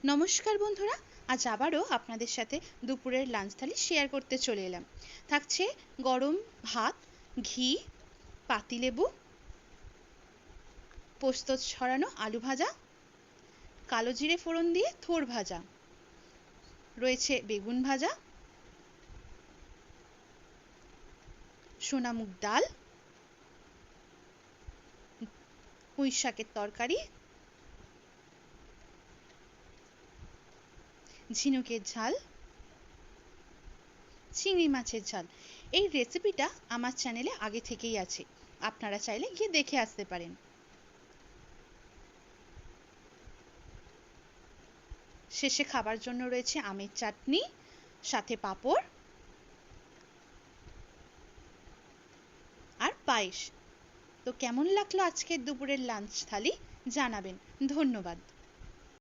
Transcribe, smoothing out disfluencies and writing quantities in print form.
নমস্কার বন্ধুরা, আজ আবারও আপনাদের সাথে দুপুরের লাঞ্চ থালি শেয়ার করতে চলে এলাম। থাকছে গরম ভাত, ঘি, পাতিলেবু, পোস্ত ছড়ানো আলু ভাজা, কালো জিরে ফোড়ন দিয়ে থোড় ভাজা, রয়েছে বেগুন ভাজা, সোনামুগ ডাল, পুঁই শাকের তরকারি, ঝিনুকের ঝাল, চিংড়ি মাছের ঝাল। এই রেসিপিটা আমার চ্যানেলে আগে থেকেই আছে, আপনারা চাইলে গিয়ে দেখে আসতে পারেন। শেষে খাবার জন্য রয়েছে আমের চাটনি, সাথে পাঁপড় আর পায়েস। তো কেমন লাগলো আজকের দুপুরের লাঞ্চ থালি জানাবেন। ধন্যবাদ।